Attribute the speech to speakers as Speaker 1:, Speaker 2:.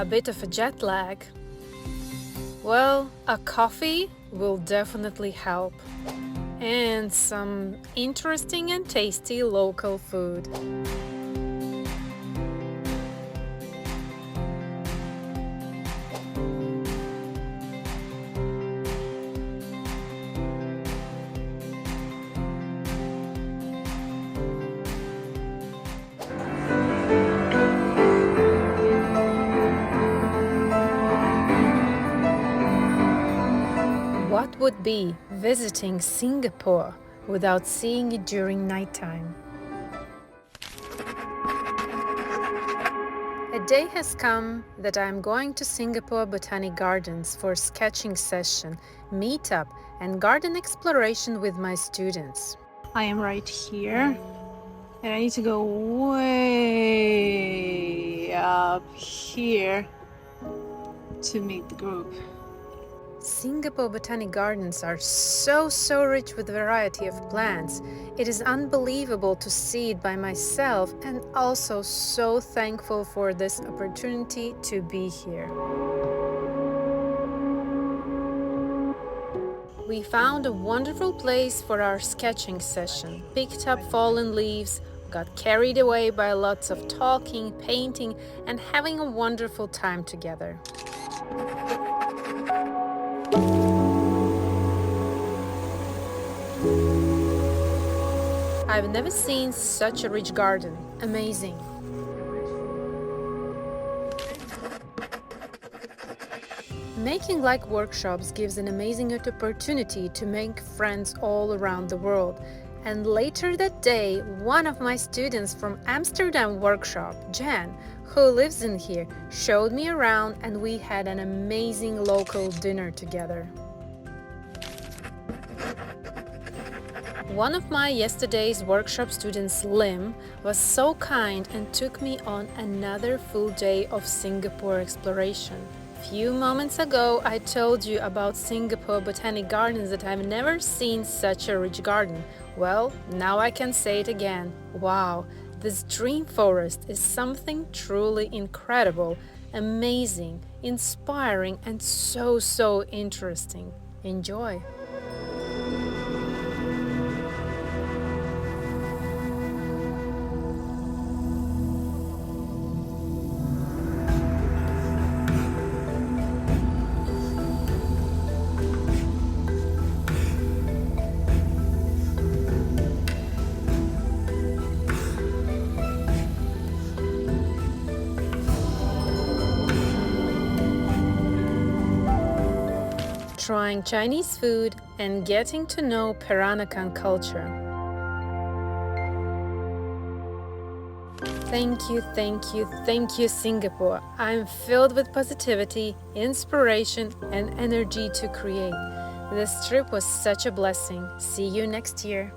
Speaker 1: a bit of a jet lag? Well, a coffee will definitely help. And some interesting and tasty local food. What would be visiting Singapore without seeing it during nighttime? A day has come that I am going to Singapore Botanic Gardens for sketching session, meetup, and garden exploration with my students.
Speaker 2: I am right here, and I need to go way up here to meet the group.
Speaker 1: Singapore Botanic Gardens are so rich with variety of plants. It is unbelievable to see it by myself, and also so thankful for this opportunity to be here. We found a wonderful place for our sketching session, picked up fallen leaves, got carried away by lots of talking, painting, and having a wonderful time together. I've never seen such a rich garden. Amazing. Making like workshops gives an amazing opportunity to make friends all around the world. And later that day, one of my students from Amsterdam workshop, Jan, who lives in here, showed me around, and we had an amazing local dinner together. One of my yesterday's workshop students, Lim, was so kind and took me on another full day of Singapore exploration. Few moments ago, I told you about Singapore Botanic Gardens that I've never seen such a rich garden. Well, now I can say it again. Wow, this dream forest is something truly incredible, amazing, inspiring, and so interesting. Enjoy! Trying Chinese food and getting to know Peranakan culture. Thank you, Singapore. I'm filled with positivity, inspiration, and energy to create. This trip was such a blessing. See you next year.